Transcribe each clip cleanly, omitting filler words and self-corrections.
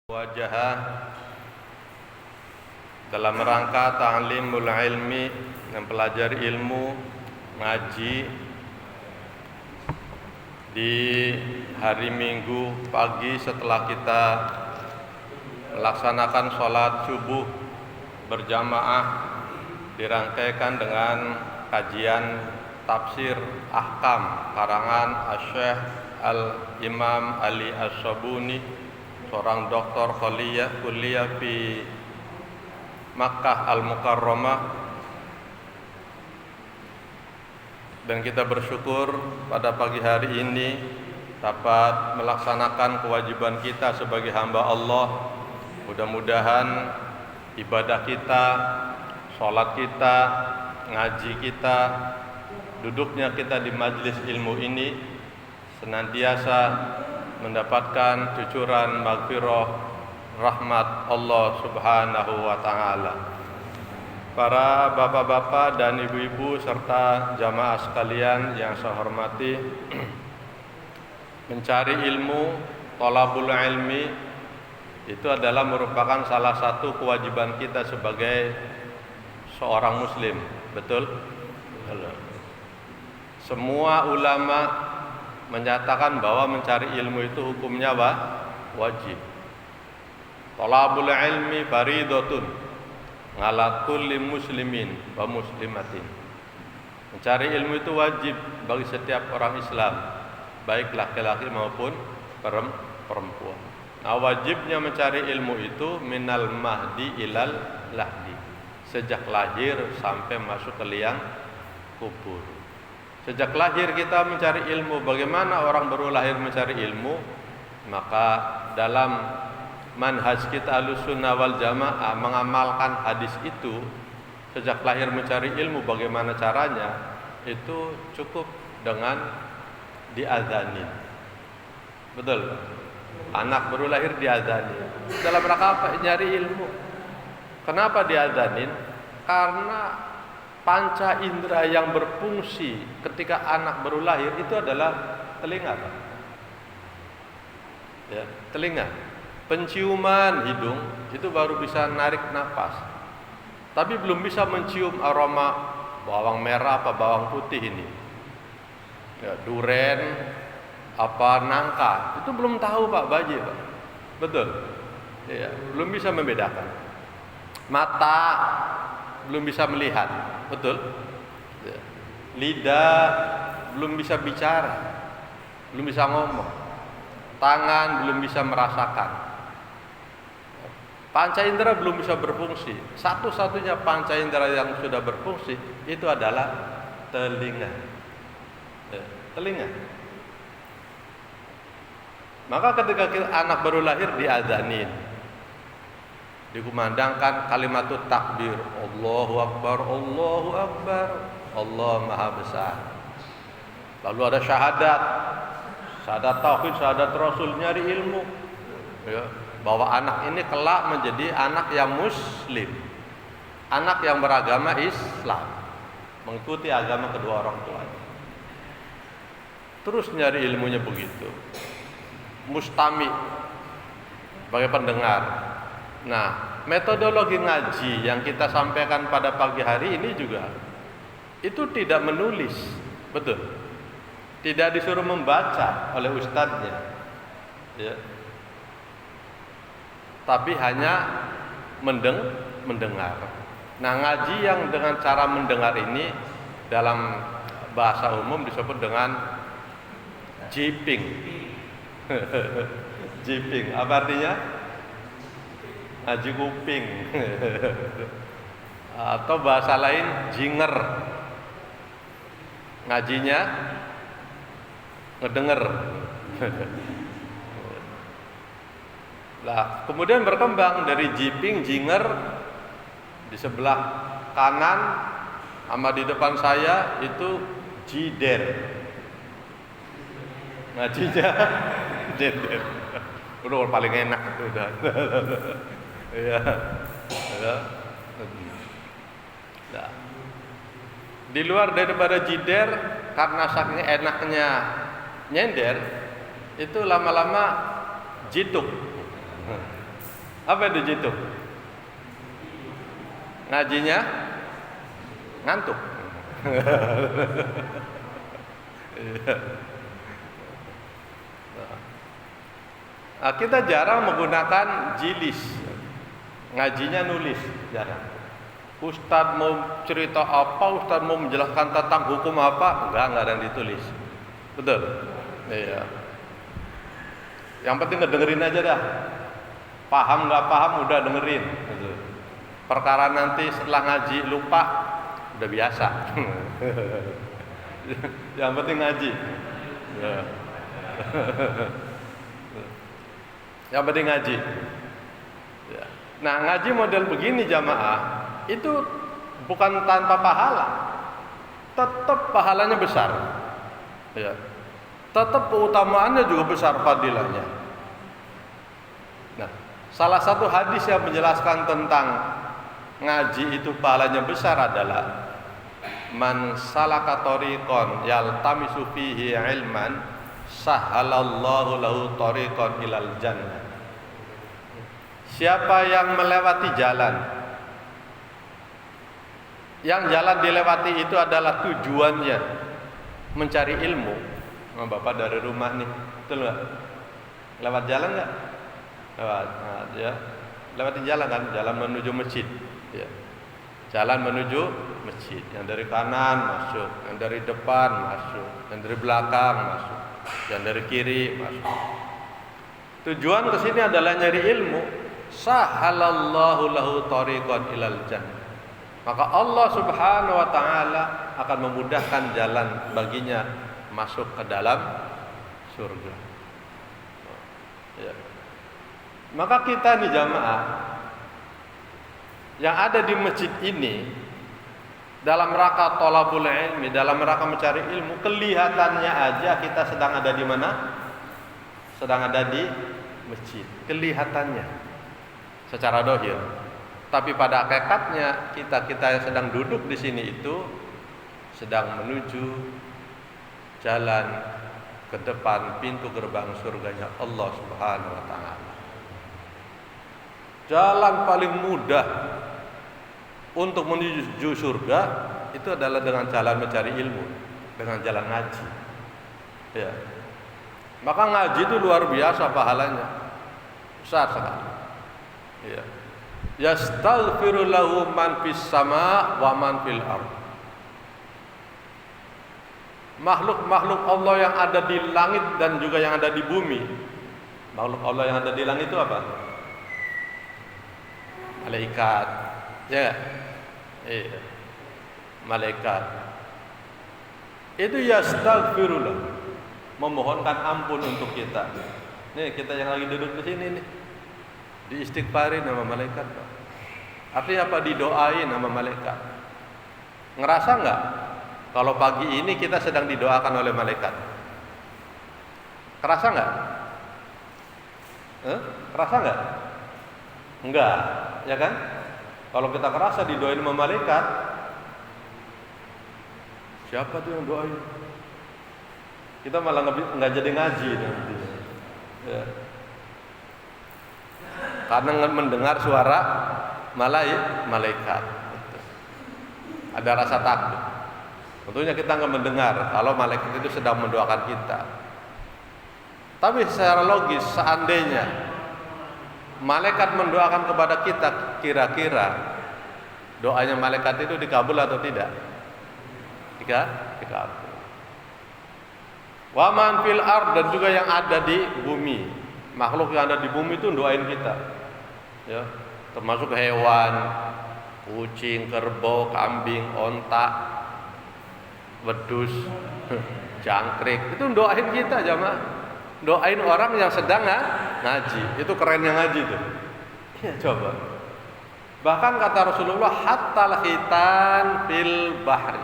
Wajah dalam rangka ta'limul ilmi, mempelajari ilmu, ngaji di hari Minggu pagi setelah kita melaksanakan sholat subuh berjamaah, dirangkaikan dengan kajian tafsir ahkam karangan Asy-Syaikh Al-Imam Ali As-Sabuni, seorang doktor kuliah di Makkah Al-Mukarramah. Dan kita bersyukur pada pagi hari ini dapat melaksanakan kewajiban kita sebagai hamba Allah. Mudah-mudahan ibadah kita, sholat kita, ngaji kita, duduknya kita di majelis ilmu ini senantiasa mendapatkan cucuran maghfirah rahmat Allah Subhanahu wa taala. Para bapak-bapak dan ibu-ibu serta jamaah sekalian yang saya hormati, mencari ilmu, thalabul ilmi itu adalah merupakan salah satu kewajiban kita sebagai seorang muslim. Betul? Semua ulama menyatakan bahwa mencari ilmu itu hukumnya wajib. Thalabul ilmi faridatun ala kulli muslimin wa muslimatin. Mencari ilmu itu wajib bagi setiap orang Islam, baik laki-laki maupun perempuan. Nah, wajibnya mencari ilmu itu minal mahdi ilal lahdi, sejak lahir sampai masuk ke liang kubur. Sejak lahir kita mencari ilmu. Bagaimana orang baru lahir mencari ilmu? Maka dalam manhaj kita Ahlussunnah wal Jamaah mengamalkan hadis itu, sejak lahir mencari ilmu. Bagaimana caranya? Itu cukup dengan diazanin. Betul? Anak baru lahir diazanin. Dalam rangka apa? Nyari ilmu. Kenapa diazanin? Karena panca indera yang berfungsi ketika anak baru lahir itu adalah telinga. Ya, telinga. Penciuman hidung itu baru bisa narik nafas. Tapi belum bisa mencium aroma bawang merah apa bawang putih ini. Ya, duren apa nangka, itu belum tahu Pak Baji, Pak. Betul? Ya, belum bisa membedakan. Mata belum bisa melihat, betul? Lidah belum bisa bicara, belum bisa ngomong. Tangan belum bisa merasakan. Panca indera belum bisa berfungsi. Satu-satunya panca indera yang sudah berfungsi itu adalah telinga. Telinga. Maka ketika anak baru lahir diazanin, dikumandangkan kalimatut takbir, Allahu Akbar, Allahu Akbar, Allah Maha Besar. Lalu ada syahadat tauhid, syahadat Rasul, nyari ilmu, ya, bahwa anak ini kelak menjadi anak yang muslim, anak yang beragama Islam, mengikuti agama kedua orang tuanya. Terus nyari ilmunya begitu, mustami sebagai pendengar. Nah, metodologi ngaji yang kita sampaikan pada pagi hari ini juga itu tidak menulis, betul? Tidak disuruh membaca oleh ustadznya, ya. Tapi hanya mendengar. Nah, ngaji yang dengan cara mendengar ini dalam bahasa umum disebut dengan jiping. Jiping, apa artinya? Ngaji kuping. Atau bahasa lain jinger. Ngajinya ngedenger. Nah, kemudian berkembang dari jiping, jinger di sebelah kanan sama di depan saya itu jider. Ngajinya jider. Udah paling enak itu udah. Ya. Nah, di luar daripada jider, karena saking enaknya nyender, itu lama-lama jiduk. Apa di situ? Ngajinya ngantuk. Nah, kita jarang menggunakan jilis. Ngajinya nulis, jarang. Ustadz mau cerita apa, Ustadz mau menjelaskan tentang hukum apa, enggak ada yang ditulis. Betul? Iya. Yang penting ngedengerin aja dah. Paham nggak paham udah dengerin. Gitu. Perkara nanti setelah ngaji lupa, udah biasa. Yang penting ngaji. Ya. Yang penting ngaji. Ya. Nah, ngaji model begini jamaah itu bukan tanpa pahala, tetap pahalanya besar. Ya. Tetap keutamaannya juga besar fadilahnya. Nah, salah satu hadis yang menjelaskan tentang ngaji itu pahalanya besar adalah man salaka tariqan yaltamisu fihi ilman sahalallahu lahu tariqan ilal jannah. Siapa yang melewati jalan, yang jalan dilewati itu adalah tujuannya mencari ilmu. Nah, Bapak dari rumah nih, betul nggak? Lewat jalan nggak? Lewat, nah, ya. Lewati jalan kan, jalan menuju masjid. Ya. Jalan menuju masjid. Yang dari kanan masuk, yang dari depan masuk, yang dari belakang masuk, yang dari kiri masuk. Tujuan kesini adalah nyari ilmu. Sahalallahu lahu tariqan ilal jannah. Maka Allah Subhanahu wa taala akan memudahkan jalan baginya masuk ke dalam surga. Ya. Maka kita nih jamaah yang ada di masjid ini dalam rangka thalabul ilmi, dalam rangka mencari ilmu, kelihatannya aja kita sedang ada di mana? Sedang ada di masjid. Kelihatannya secara dohir. Tapi pada hakikatnya kita yang sedang duduk di sini itu sedang menuju jalan ke depan pintu gerbang surganya Allah Subhanahu wa taala. Jalan paling mudah untuk menuju surga itu adalah dengan jalan mencari ilmu, dengan jalan ngaji. Ya. Maka ngaji itu luar biasa pahalanya. Besar sekali. Ya. Yastaghfiru lahu man fis sama wa man fil ardh. Makhluk-makhluk Allah yang ada di langit dan juga yang ada di bumi. Makhluk Allah yang ada di langit itu apa? Malaikat. Ya. Iya. Malaikat. Itu yastaghfirullah, memohonkan ampun untuk kita. Nih kita yang lagi duduk di sini nih, diistighfarin sama malaikat. Artinya apa? Didoain sama malaikat. Ngerasa enggak? Kalau pagi ini kita sedang didoakan oleh malaikat. Kerasa enggak? Kerasa enggak? Enggak, ya kan? Kalau kita kerasa didoain sama malaikat, siapa tuh yang doain? Kita malah nggak jadi ngaji nanti. Ya. Karena mendengar suara malaikat. Ada rasa takut. Tentunya kita nggak mendengar kalau malaikat itu sedang mendoakan kita. Tapi secara logis, seandainya malaikat mendoakan kepada kita, kira-kira doanya malaikat itu dikabul atau tidak? Dikabul. Wa man fil ard, dan juga yang ada di bumi. Makhluk yang ada di bumi itu doain kita. Ya, termasuk hewan, kucing, kerbau, kambing, onta, wedus, jangkrik, itu doain kita jamaah. Doain orang yang sedang ngaji. Itu kerennya ngaji tuh. Ya, coba. Bahkan kata Rasulullah, hatta hitan fil bahri,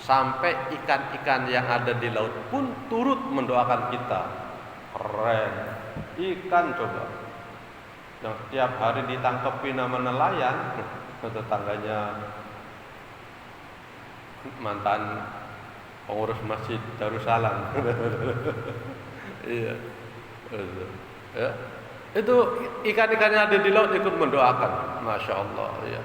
sampai ikan-ikan yang ada di laut pun turut mendoakan kita. Keren. Ikan coba, yang tiap hari ditangkepin sama nelayan, tetangganya mantan pengurus masjid Darussalam. Iya. Ya. Itu ikan-ikan yang ada di laut ikut mendoakan, masya Allah ya.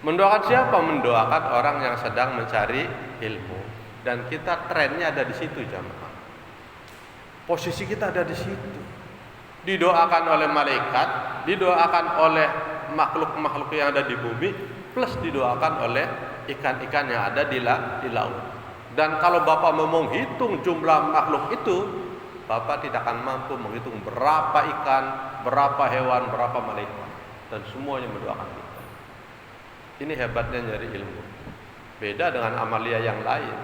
Mendoakan siapa? Mendoakan orang yang sedang mencari ilmu. Dan kita trennya ada di situ jamaah. Posisi kita ada di situ. Didoakan oleh malaikat, didoakan oleh makhluk-makhluk yang ada di bumi, plus didoakan oleh ikan-ikan yang ada di laut. Dan kalau Bapak mau menghitung jumlah makhluk itu, Bapak tidak akan mampu menghitung berapa ikan, berapa hewan, berapa malaikat, dan semuanya mendoakan kita. Ini hebatnya nyari ilmu. Beda dengan amalia yang lain,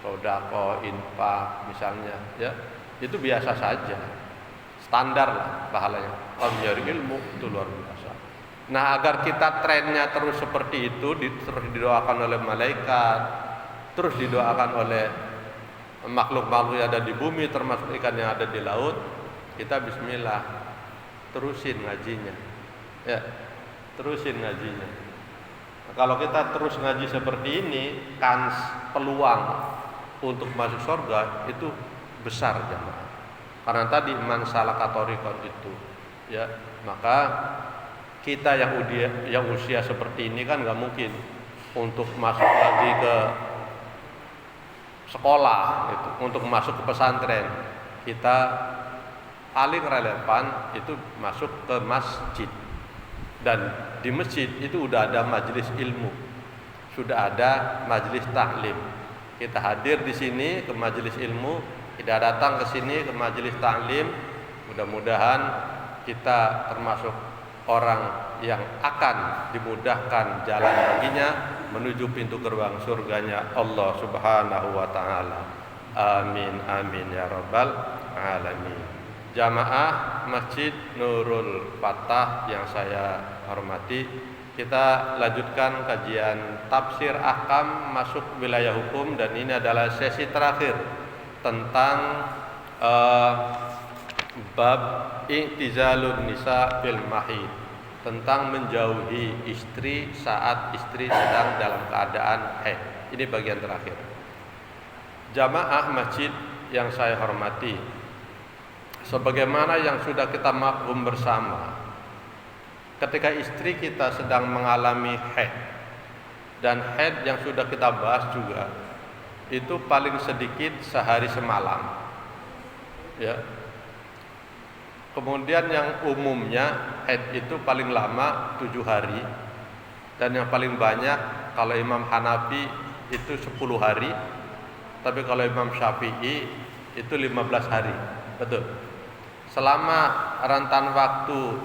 sodako, infak misalnya, ya itu biasa saja, standar lah pahalanya. Kalau nyari ilmu itu luar biasa. Nah, agar kita trennya terus seperti itu, terus didoakan oleh malaikat, terus didoakan oleh makhluk-makhluk yang ada di bumi, termasuk ikan yang ada di laut, kita bismillah terusin ngajinya, ya terusin ngajinya. Nah, kalau kita terus ngaji seperti ini, kans peluang untuk masuk surga itu besar jemaah. Karena tadi man salaka thariqan itu, ya maka kita yang usia seperti ini kan nggak mungkin untuk masuk lagi ke sekolah gitu, untuk masuk ke pesantren. Kita paling relevan itu masuk ke masjid, dan di masjid itu udah ada majelis ilmu, sudah ada majelis taklim. Kita hadir di sini ke majelis ilmu, kita datang ke sini ke majelis taklim. Mudah-mudahan kita termasuk orang yang akan dimudahkan jalan baginya menuju pintu gerbang surganya Allah Subhanahu wa taala. Amin amin ya rabbal alamin. Jamaah Masjid Nurul Fatah yang saya hormati, kita lanjutkan kajian tafsir ahkam masuk wilayah hukum, dan ini adalah sesi terakhir tentang bab i'tizalun nisa fil mahid, tentang menjauhi istri saat istri sedang dalam keadaan haid. Ini bagian terakhir. Jamaah masjid yang saya hormati, sebagaimana yang sudah kita maklum bersama, ketika istri kita sedang mengalami haid, dan haid yang sudah kita bahas juga itu paling sedikit sehari semalam, ya. Kemudian yang umumnya haid itu paling lama 7 hari, dan yang paling banyak kalau Imam Hanafi itu 10 hari, tapi kalau Imam Syafi'i itu 15 hari. Betul. Selama rentan waktu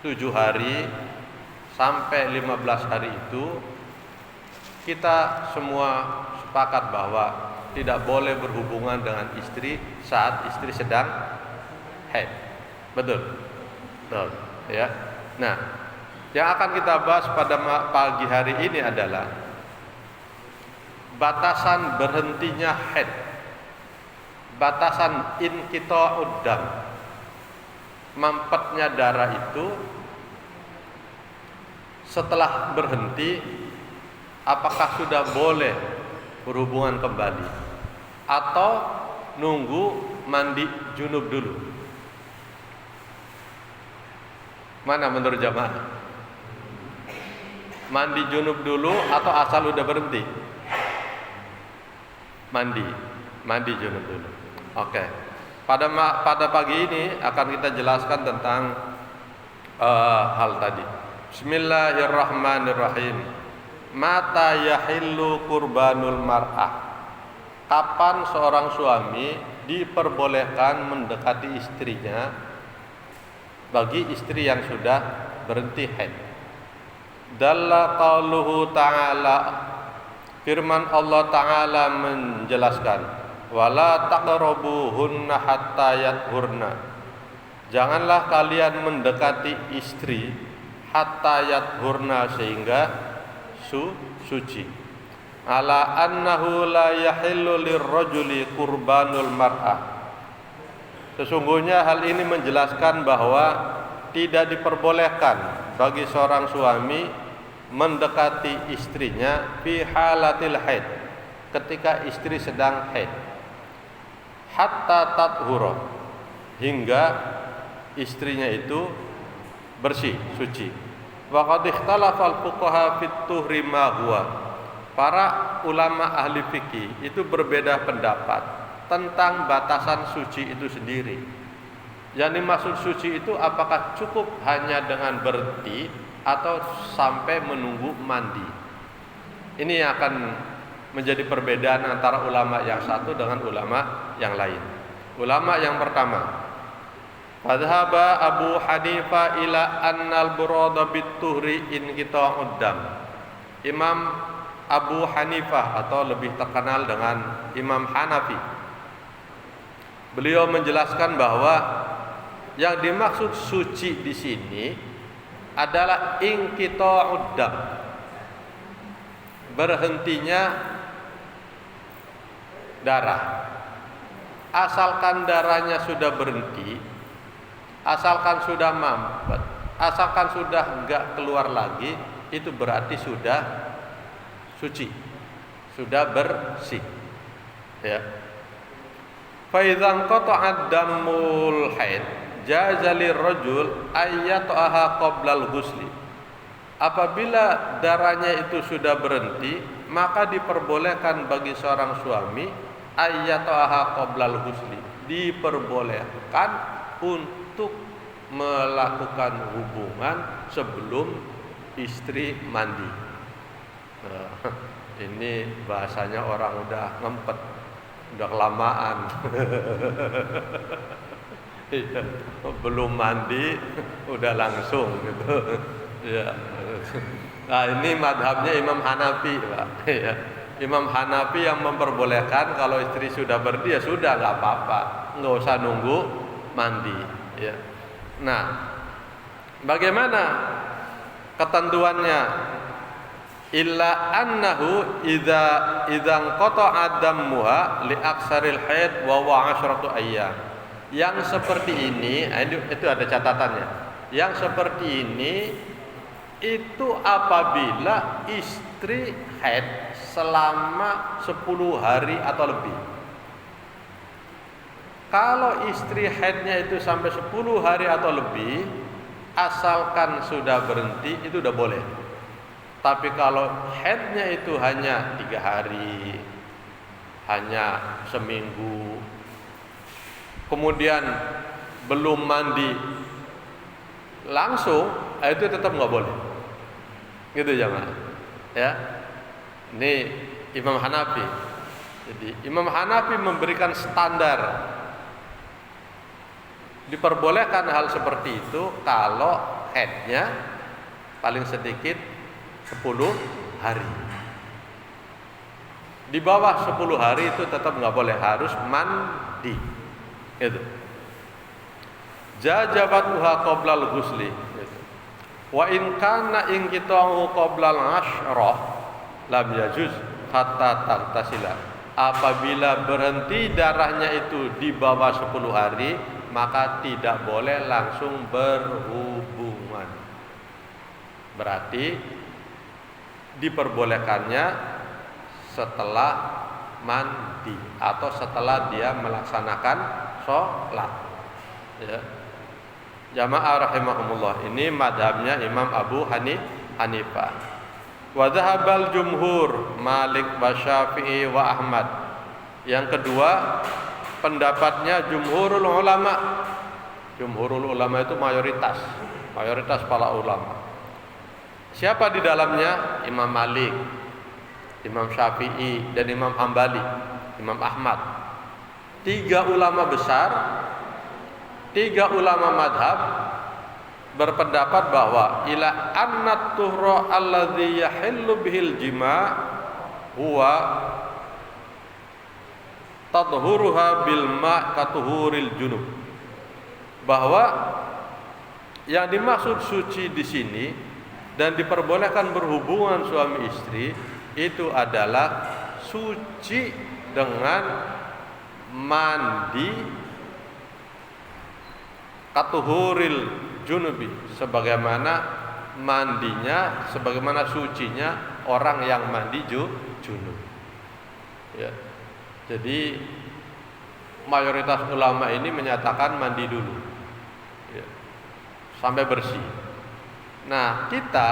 7 hari sampai 15 hari itu, kita semua sepakat bahwa tidak boleh berhubungan dengan istri saat istri sedang haid. Betul. Betul, ya. Nah, yang akan kita bahas pada pagi hari ini adalah batasan berhentinya haid, batasan inqita'ud dam, mampetnya darah itu setelah berhenti, apakah sudah boleh berhubungan kembali atau nunggu mandi junub dulu? Mana menurut jamaah? Mandi junub dulu atau asal udah berhenti? Mandi junub dulu. Oke. Pada pagi ini akan kita jelaskan tentang hal tadi. Bismillahirrahmanirrahim. Mata yahillu kurbanul mar'ah. Kapan seorang suami diperbolehkan mendekati istrinya bagi istri yang sudah berhenti haid? Dalla qauluhu ta'ala, firman Allah Ta'ala menjelaskan, wala taqrabuhunna hatta yathurna, janganlah kalian mendekati istri hatta yathurna, sehingga suci. Ala annahu la yahillu lirrajuli kurbanul mar'ah, sesungguhnya hal ini menjelaskan bahwa tidak diperbolehkan bagi seorang suami mendekati istrinya fi halatil haid, ketika istri sedang haid, hatta tathura, hingga istrinya itu bersih, suci. Wa qad ikhtalafa al-fuqaha fit tuhri ma huwa. Para ulama ahli fikih itu berbeda pendapat tentang batasan suci itu sendiri. Yang dimaksud suci itu apakah cukup hanya dengan berhenti atau sampai menunggu mandi. Ini yang akan menjadi perbedaan antara ulama yang satu dengan ulama yang lain. Ulama yang pertama, fadhhaba Abu Hanifah ila annal burada bituhri in qita'ud dam. Imam Abu Hanifah atau lebih terkenal dengan Imam Hanafi, beliau menjelaskan bahwa yang dimaksud suci di sini adalah inqita'ud dam, berhentinya darah. Asalkan darahnya sudah berhenti, asalkan sudah mampet, asalkan sudah enggak keluar lagi, itu berarti sudah suci, sudah bersih. Ya. Fa idzan qata'ad damul haid jaza lirrajul ayyataha qablal ghusli. Apabila darahnya itu sudah berhenti, maka diperbolehkan bagi seorang suami ayyataha qablal ghusli, diperbolehkan untuk melakukan hubungan sebelum istri mandi. Ini bahasanya orang udah ngempet, udah kelamaan. Belum mandi udah langsung gitu. Ya. Nah, ini madhabnya Imam Hanafi, Pak. Ya. Imam Hanafi yang memperbolehkan kalau istri sudah berdi ya sudah, nggak apa-apa, nggak usah nunggu mandi. Ya. Nah, bagaimana ketentuannya? Illa annahu idza qata'a dammuha li aksaril haid wa huwa 'ashratu ayyam. Yang seperti ini, itu ada catatannya. Yang seperti ini itu apabila istri haid selama 10 hari atau lebih. Kalau istri haidnya itu sampai 10 hari atau lebih, asalkan sudah berhenti itu udah boleh. Tapi kalau haidnya itu hanya 3 hari, hanya seminggu, kemudian belum mandi langsung, itu tetap nggak boleh. Gitu jangan. Ya, ini Imam Hanafi. Jadi Imam Hanafi memberikan standar, diperbolehkan hal seperti itu kalau haidnya paling sedikit 10 hari. Di bawah 10 hari itu tetap nggak boleh, harus mandi. Itu. Jajabatuha qoblal ghusli. Wa in kana inqita'u qoblal asyrah lam yajuz hatta tartasila. Apabila berhenti darahnya itu di bawah 10 hari, maka tidak boleh langsung berhubungan. Berarti diperbolehkannya setelah mandi atau setelah dia melaksanakan sholat. Ya. Jamaah rahimahumullah, ini madhabnya Imam Abu Hanifah. Wa dhahabal jumhur Malik wa Syafi'i wa Ahmad. Yang kedua, pendapatnya jumhurul ulama. Jumhurul ulama itu mayoritas para ulama. Siapa di dalamnya? Imam Malik, Imam Syafi'i, dan Imam Hambali, Imam Ahmad. 3 ulama besar, 3 ulama madhab berpendapat bahwa ila annat tuhra alladhi yahillu bihil jima' huwa tadhuruha bil ma' katuhuril junub. Bahwa yang dimaksud suci di sini dan diperbolehkan berhubungan suami istri itu adalah suci dengan mandi katuhuril junubi, sebagaimana mandinya, sebagaimana sucinya orang yang mandi junub. Ya. Jadi mayoritas ulama ini menyatakan mandi dulu. Ya. sampai bersih. Nah, kita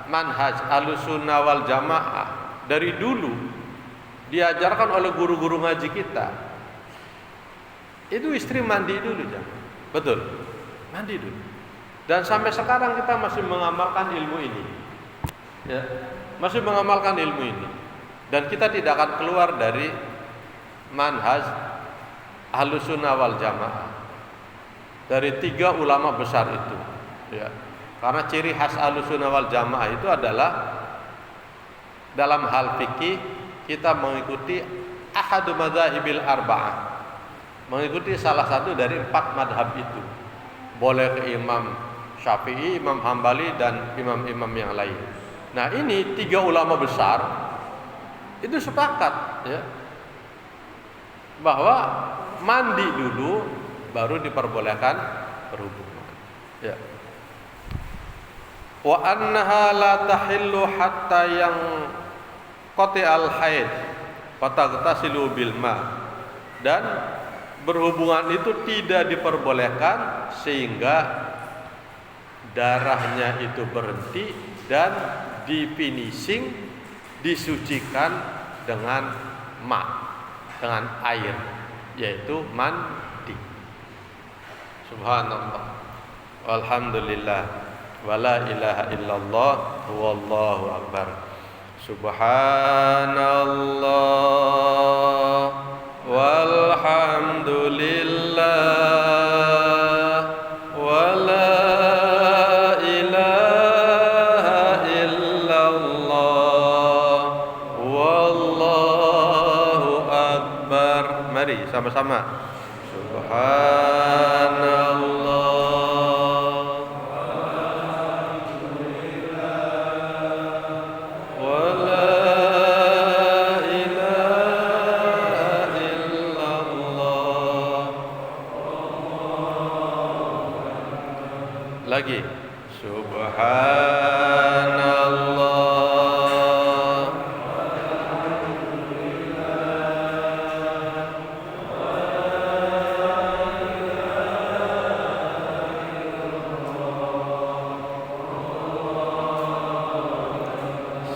manhaj Ahlussunnah wal Jamaah dari dulu diajarkan oleh guru-guru ngaji kita. Itu istri mandi dulu, jangan. Betul. Mandi dulu. Dan sampai sekarang kita masih mengamalkan ilmu ini. Ya, masih mengamalkan ilmu ini. Dan kita tidak akan keluar dari manhaj Ahlussunnah wal Jamaah. Dari 3 ulama besar itu, ya. Karena ciri khas Ahlussunnah wal Jamaah itu adalah dalam hal fikih kita mengikuti ahadu madzahibil arba'ah. Mengikuti salah satu dari 4 madhab itu. Boleh ke Imam Syafi'i, Imam Hambali, dan imam-imam yang lain. Nah, ini 3 ulama besar itu sepakat, ya, bahwa mandi dulu baru diperbolehkan berhubungan. Ya. Wa annaha la tahillu hatta yang qati'al haid fataghtasilu bil ma. Dan berhubungan itu tidak diperbolehkan sehingga darahnya itu berhenti dan difinishing, disucikan dengan dengan air, yaitu mandi. Subhanallah, walhamdulillah, wala ilaha illallah, wallahu akbar. Subhanallah, walhamdulillah, wala ilaha illallah, wallahu akbar. Mari sama-sama. Subhanallah, wala ilaha illallah. Lagi. Subhanallah,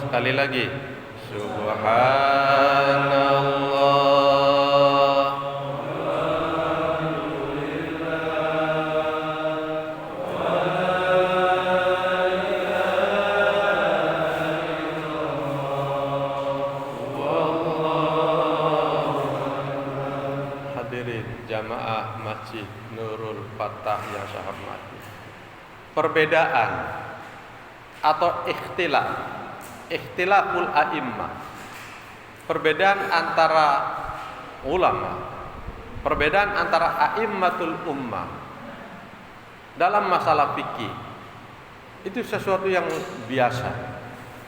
sekali lagi. Subhanallah, hadirin jamaah Masjid Nurul Fatah yang saya hormati. Perbedaan atau ikhtilaful a'immah, perbedaan antara ulama, perbedaan antara a'immatul ummah dalam masalah fikih itu sesuatu yang biasa,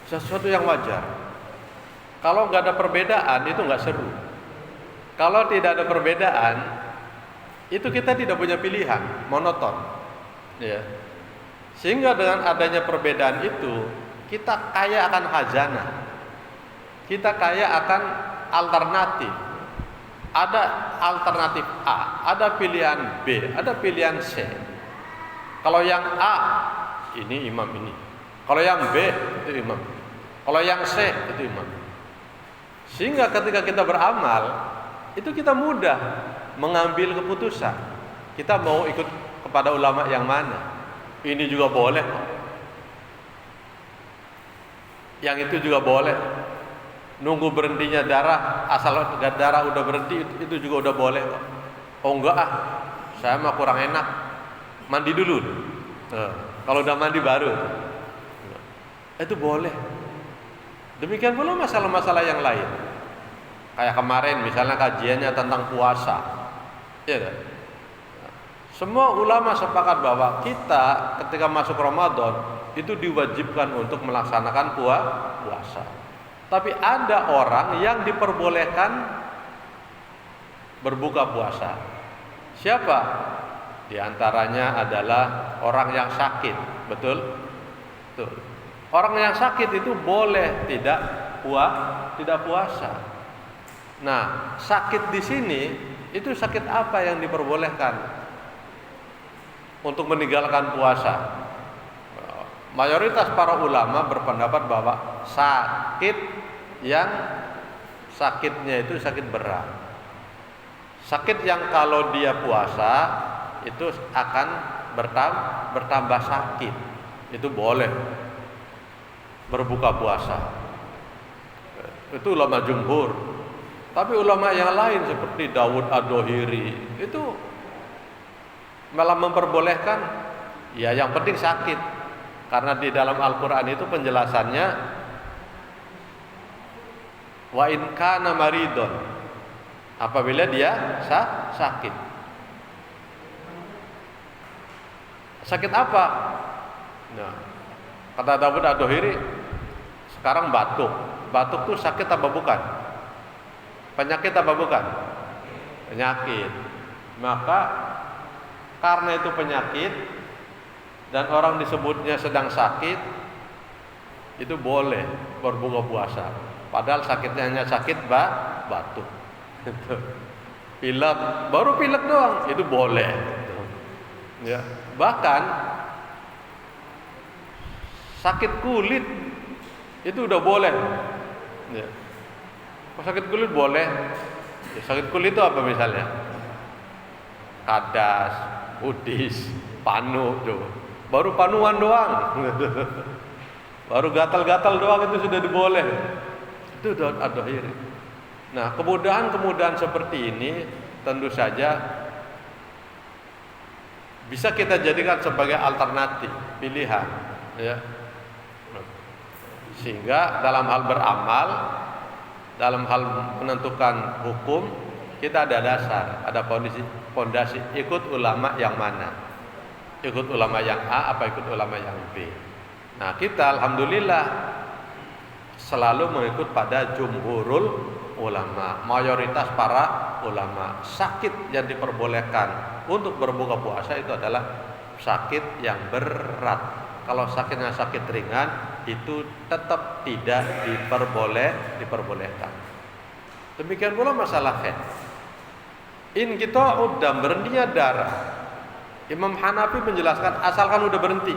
sesuatu yang wajar. Kalau nggak ada perbedaan itu nggak seru. Kalau tidak ada perbedaan itu kita tidak punya pilihan, monoton, ya. Sehingga dengan adanya perbedaan itu kita kaya akan khazanah, kita kaya akan alternatif. Ada alternatif A, ada pilihan B, ada pilihan C. Kalau yang A, ini imam ini. Kalau yang B, itu imam. Kalau yang C, itu imam. Sehingga ketika kita beramal, itu kita mudah mengambil keputusan. Kita mau ikut kepada ulama yang mana. Ini juga boleh kok. Yang itu juga boleh. Nunggu berhentinya darah, asal darah udah berhenti itu juga udah boleh kok. Oh enggak ah, saya mah kurang enak, mandi dulu. Kalau udah mandi baru, itu boleh. Demikian pula masalah-masalah yang lain. Kayak kemarin misalnya kajiannya tentang puasa, ya kan? Semua ulama sepakat bahwa kita ketika masuk Ramadan itu diwajibkan untuk melaksanakan puasa. Tapi ada orang yang diperbolehkan berbuka puasa. Siapa? Di antaranya adalah orang yang sakit, betul? Betul. Orang yang sakit itu boleh tidak puasa. Nah, sakit di sini itu sakit apa yang diperbolehkan? untuk meninggalkan puasa. Mayoritas para ulama berpendapat bahwa sakit yang sakitnya itu sakit berat, sakit yang kalau dia puasa itu akan bertambah sakit, itu boleh berbuka puasa. Itu ulama jumhur. Tapi ulama yang lain seperti Dawud Ad-Dohiri itu malah memperbolehkan, ya yang penting sakit. Karena di dalam Al-Quran itu penjelasannya wa in kana maridon, apabila dia sakit. Sakit apa? Nah, kata Dawud Ad-Dohiri, sekarang batuk. Batuk tuh sakit apa bukan? Penyakit apa bukan? Penyakit. Maka karena itu penyakit dan orang disebutnya sedang sakit, itu boleh berbuka puasa. Padahal sakitnya hanya sakit batuk. Pilek, baru pilek doang, itu boleh. Ya, bahkan sakit kulit itu udah boleh. Ya. Sakit kulit boleh. Ya, sakit kulit itu apa misalnya? Kadas, udis, panu tuh. Baru panuan doang. Baru gatal-gatal doang itu sudah diboleh. Itu Ad-Dohiri. Nah, kemudahan-kemudahan seperti ini tentu saja bisa kita jadikan sebagai alternatif pilihan, ya. Sehingga dalam hal beramal, dalam hal menentukan hukum, kita ada dasar, ada fondasi ikut ulama yang mana. Ikut ulama yang A apa ikut ulama yang B. Nah, kita alhamdulillah selalu mengikut pada jumhurul ulama, mayoritas para ulama. Sakit yang diperbolehkan untuk berbuka puasa itu adalah sakit yang berat. Kalau sakitnya sakit ringan itu tetap tidak diperbolehkan. Demikian pula masalah haid. In kita udah berhentinya darah. Imam Hanafi menjelaskan asalkan udah berhenti,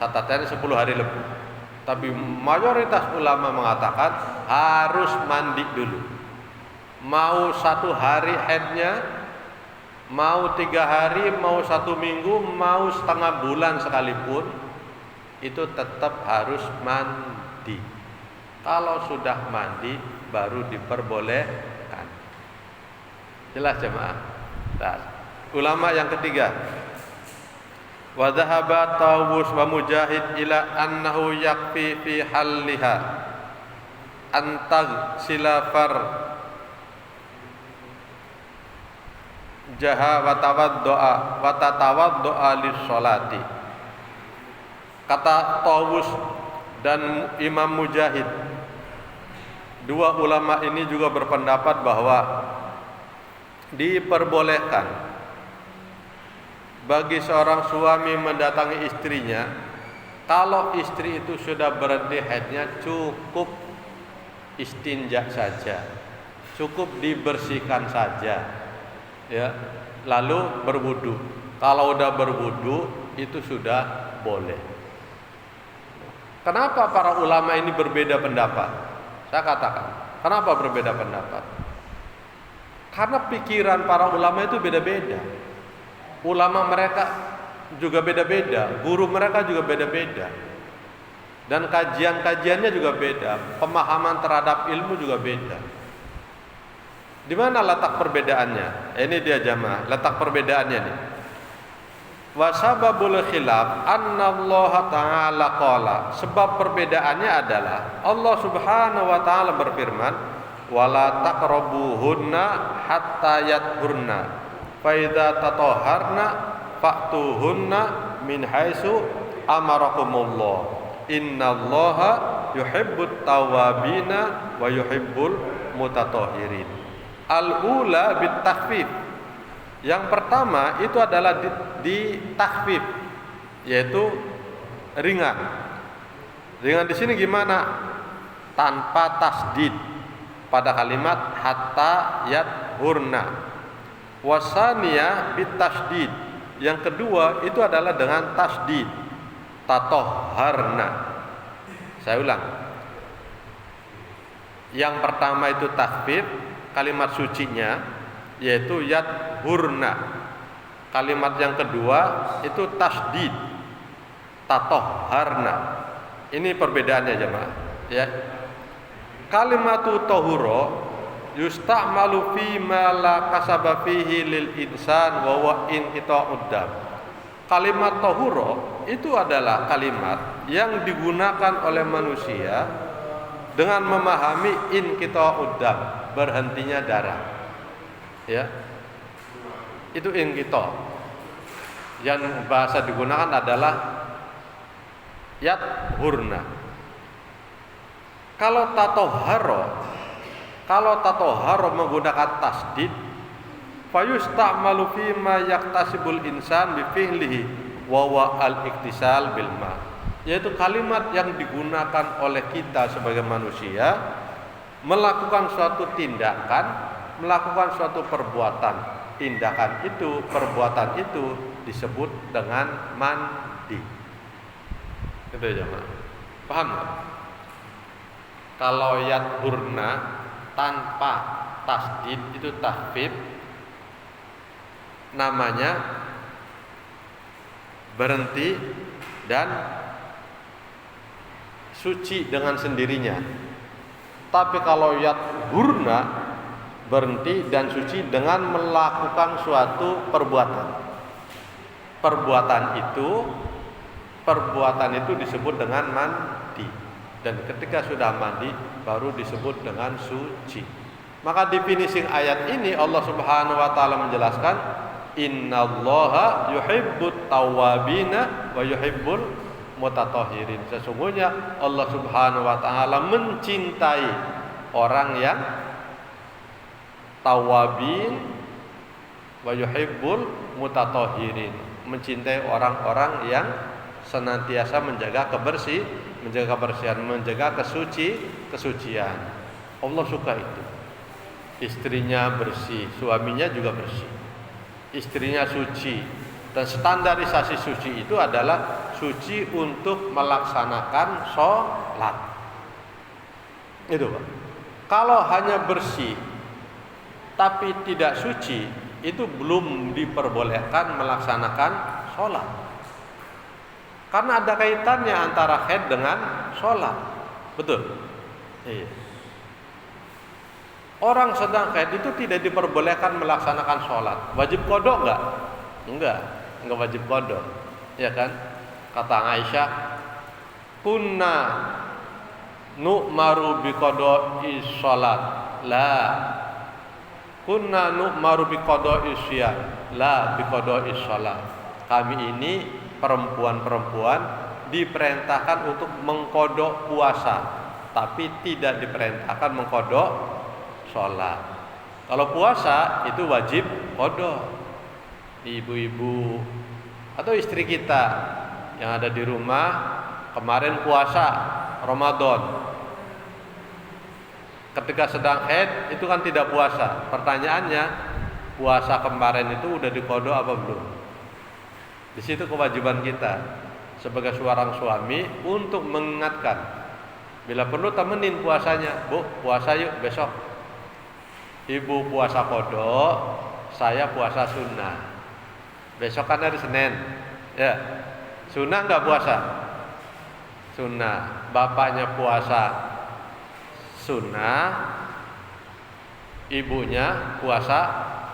catatannya 10 hari lebih. Tapi mayoritas ulama mengatakan harus mandi dulu. Mau 1 hari haidnya, mau 3 hari, mau 1 minggu, mau setengah bulan sekalipun, itu tetap harus mandi. Kalau sudah mandi baru diperbolehkan. Jelas jemaah. Nah, ulama yang ketiga, wa dhahaba Tawus wa Mujahid ila annahu yakfi fi halliha antag silafar jaha wa tatawaddoa lis-sholati. Kata Tawus dan Imam Mujahid, dua ulama ini juga berpendapat bahwa diperbolehkan bagi seorang suami mendatangi istrinya kalau istri itu sudah berhenti haidnya, cukup istinja saja, cukup dibersihkan saja, ya, lalu berwudu. Kalau udah berwudu itu sudah boleh. Kenapa para ulama ini berbeda pendapat? Saya katakan, kenapa berbeda pendapat? Karena pikiran para ulama itu beda-beda. Ulama mereka juga beda-beda, guru mereka juga beda-beda, dan kajian-kajiannya juga beda, pemahaman terhadap ilmu juga beda. Di mana letak perbedaannya? Ini dia jamaah, letak perbedaannya nih. Wa sababul khilaf anna Allah Ta'ala qala. Sebab perbedaannya adalah Allah Subhanahu wa taala berfirman, wala taqrabuhunna hatta yathurna fa idza tatahharna fa'tuhunna min haitsu amarakumullah innallaha yuhibbut tawwabina wa yuhibbul mutatahhirin. Al-ula bit takhfif. Yang pertama itu adalah di takhfif, yaitu ringan. Ringan di sini gimana? Tanpa tasdid pada kalimat hatta yathurna. Wasaniya bitasdid. Yang kedua itu adalah dengan tasdid, tatoharna. Saya ulang. Yang pertama itu takhfif, kalimat sucinya yaitu yadhurna. Kalimat yang kedua itu tasdid, tatoharna. Ini perbedaannya jemaah. Ya. Kalimatu tahuro yusta'malu fi ma la kasaba fihi lil insan wa wa in qita'uddam. Kalimat tahuro itu adalah kalimat yang digunakan oleh manusia dengan memahami in qita'uddam, berhentinya darah. Ya. Itu in qita'. Yang bahasa digunakan adalah yadhurna. Kalau tatoharo menggunakan tasdid, fayusta'malu fi ma yaktasibul insan bi fi'lihi wa wa al-iktisal bil ma. Yaitu kalimat yang digunakan oleh kita sebagai manusia melakukan suatu tindakan, melakukan suatu perbuatan. Tindakan itu, perbuatan itu disebut dengan mandi. Itu ya, Mak. Paham nggak? Kalau yadhurna tanpa tasdid itu tahfif, namanya berhenti dan suci dengan sendirinya. Tapi kalau yadhurna berhenti dan suci dengan melakukan suatu perbuatan. Perbuatan itu disebut dengan mandi. Dan ketika sudah mandi baru disebut dengan suci. Maka definisi ayat ini Allah Subhanahu wa taala menjelaskan, innallaha yuhibbut tawwabina wa yuhibbul mutatahhirin. Sesungguhnya Allah Subhanahu wa taala mencintai orang yang tawabin wa yuhibbul mutatahhirin, mencintai orang-orang yang senantiasa menjaga kebersihan, menjaga kesucian. Allah suka itu. Istrinya bersih, suaminya juga bersih. Istrinya suci. Dan standarisasi suci itu adalah suci untuk melaksanakan sholat. Itu Pak. Kalau hanya bersih tapi tidak suci, itu belum diperbolehkan melaksanakan sholat. Karena ada kaitannya antara haid dengan sholat. Betul? Iya. Orang sedang haid itu tidak diperbolehkan melaksanakan sholat. Wajib qada enggak? Enggak wajib qada. Ya kan? Kata Aisyah, kunna nu'maru bi qada'i sholat. La kunna nu'maru bi qada'i syiyam la bi qada'i shalah. Kami ini perempuan-perempuan diperintahkan untuk mengkodok puasa, tapi tidak diperintahkan mengkodok sholat. Kalau puasa itu wajib kodok. Ibu-ibu atau istri kita yang ada di rumah kemarin puasa Ramadan, ketika sedang haid itu kan tidak puasa. Pertanyaannya, puasa kemarin itu udah dikodok apa belum? Di situ kewajiban kita sebagai seorang suami untuk mengingatkan. Bila perlu temenin puasanya, Bu, puasa yuk besok. Ibu puasa kodok, saya puasa sunnah. Besok kan hari Senin, ya. Sunnah nggak puasa? Sunnah. Bapaknya puasa sunnah, ibunya puasa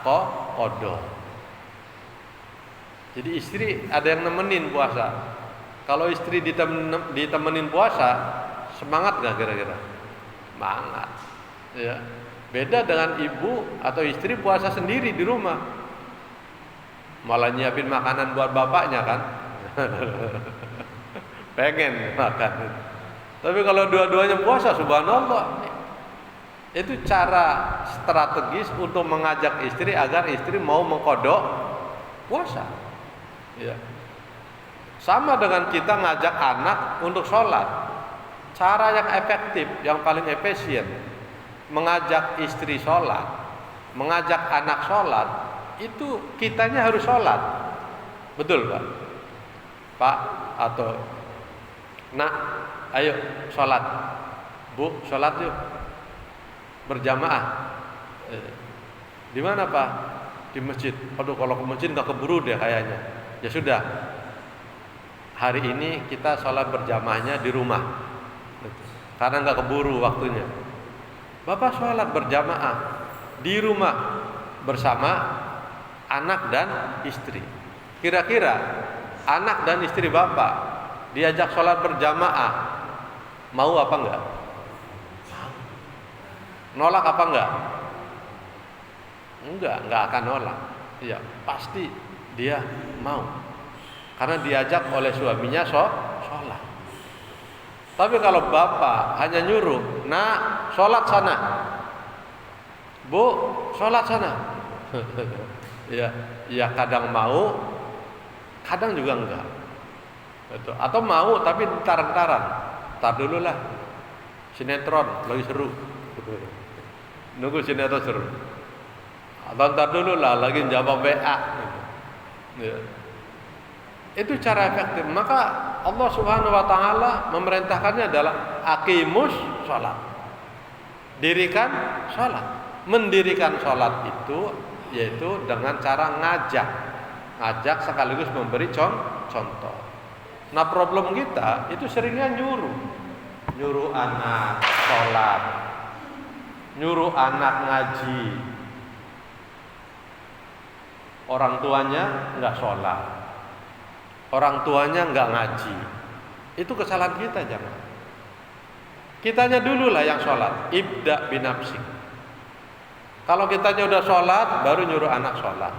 qada. Jadi istri ada yang nemenin puasa. Kalau istri ditemenin puasa, semangat nggak kira-kira? Semangat. Ya. Beda dengan ibu atau istri puasa sendiri di rumah, malah nyiapin makanan buat bapaknya kan. Pengen makan. Tapi kalau dua-duanya puasa, subhanallah, itu cara strategis untuk mengajak istri agar istri mau mengkodok puasa. Ya. Sama dengan kita ngajak anak untuk sholat. Cara yang efektif, yang paling efisien, mengajak istri sholat, mengajak anak sholat, itu kitanya harus sholat. Betul Pak? Pak atau nak, ayo sholat. Bu, sholat yuk berjamaah. Di mana Pak? Di masjid. Aduh, kalau ke masjid nggak keburu deh kayaknya. Ya sudah, hari ini kita sholat berjamaahnya di rumah, karena nggak keburu waktunya. Bapak sholat berjamaah di rumah bersama anak dan istri. Kira-kira anak dan istri Bapak diajak sholat berjamaah, mau apa enggak? Nolak apa enggak? Enggak akan nolak. Iya, pasti dia mau. Karena diajak oleh suaminya sholat. Tapi kalau bapak hanya nyuruh, nak sholat sana, bu sholat sana, ya kadang mau, kadang juga enggak. Atau mau tapi ntar dulu lah, sinetron lagi seru, nunggu sinetron seru. Atau ntar dulu lah lagi jawab WA. Ya. Itu cara efektif. Maka Allah Subhanahu wa taala memerintahkannya adalah aqimus sholat. Dirikan sholat. Mendirikan sholat itu yaitu dengan cara ngajak sekaligus memberi contoh. Nah, problem kita itu seringnya nyuruh anak sholat, nyuruh anak ngaji. Orang tuanya nggak sholat, orang tuanya nggak ngaji. Itu kesalahan kita, jangan. Kitanya dulu lah yang sholat. Ibda binafsik. Kalau kitanya udah sholat, baru nyuruh anak sholat,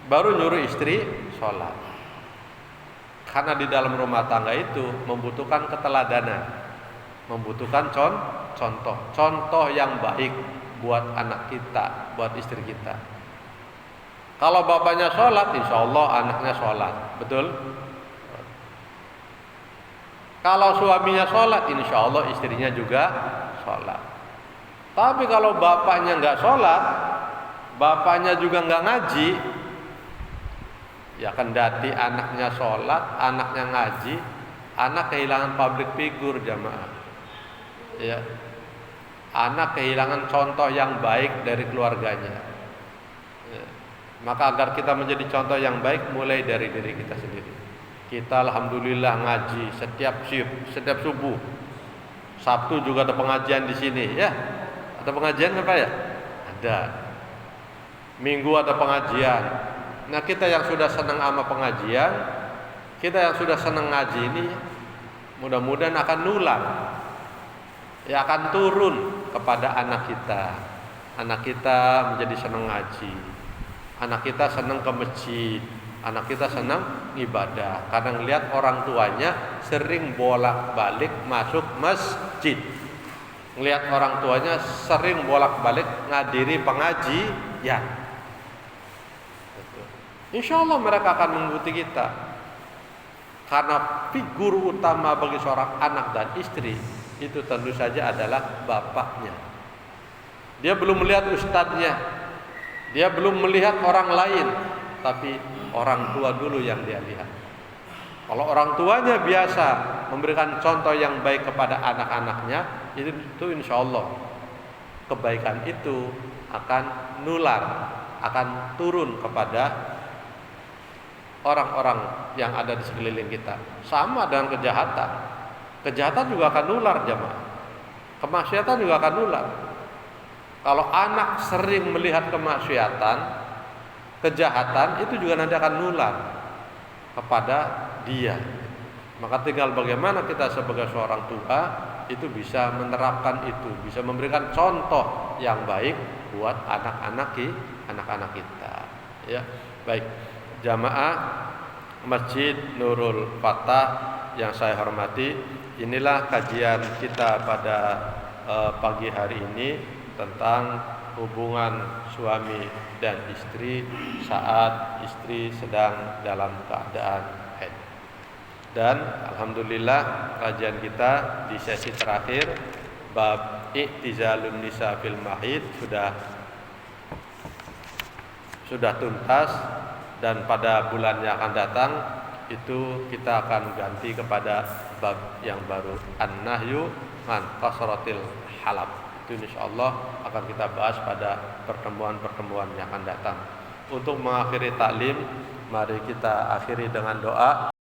baru nyuruh istri sholat. Karena di dalam rumah tangga itu membutuhkan keteladanan, membutuhkan contoh yang baik buat anak kita, buat istri kita. Kalau bapaknya sholat, insya Allah anaknya sholat, betul? Kalau suaminya sholat, insya Allah istrinya juga sholat. Tapi kalau bapaknya nggak sholat, bapaknya juga nggak ngaji, ya kendati anaknya sholat, anaknya ngaji, anak kehilangan public figure jamaah. Ya, anak kehilangan contoh yang baik dari keluarganya. Maka agar kita menjadi contoh yang baik mulai dari diri kita sendiri. Kita alhamdulillah ngaji setiap subuh. Sabtu juga ada pengajian di sini ya. Ada pengajian apa ya? Ada. Minggu ada pengajian. Nah, kita yang sudah senang sama pengajian, kita yang sudah senang ngaji ini mudah-mudahan akan nular. Ya, akan turun kepada anak kita. Anak kita menjadi senang ngaji. Anak kita senang ke masjid, anak kita senang ibadah karena ngelihat orang tuanya sering bolak-balik masuk masjid. Ngelihat orang tuanya sering bolak-balik ngadiri pengajian. Insya Allah mereka akan mengikuti kita. Karena figur utama bagi seorang anak dan istri itu tentu saja adalah bapaknya. Dia belum melihat ustadznya, dia belum melihat orang lain, tapi orang tua dulu yang dia lihat. Kalau orang tuanya biasa memberikan contoh yang baik kepada anak-anaknya, itu insya Allah kebaikan itu akan nular, akan turun kepada orang-orang yang ada di sekeliling kita. Sama dengan kejahatan. Kejahatan juga akan nular jamaah. Kemaksiatan juga akan nular. Kalau anak sering melihat kemaksiatan, kejahatan, itu juga nanti akan nular kepada dia. Maka tinggal bagaimana kita sebagai seorang tua itu bisa menerapkan itu, bisa memberikan contoh yang baik buat anak-anak kita. Ya, baik. Jamaah Masjid Nurul Fatah yang saya hormati, inilah kajian kita pada pagi hari ini tentang hubungan suami dan istri saat istri sedang dalam keadaan haid. Dan alhamdulillah kajian kita di sesi terakhir bab i'tizalun nisa fil mahid sudah tuntas. dan pada bulan yang akan datang itu kita akan ganti kepada bab yang baru, an-nahyu an kasratil halab. Itu insyaallah akan kita bahas pada pertemuan-pertemuan yang akan datang. Untuk mengakhiri taklim, mari kita akhiri dengan doa.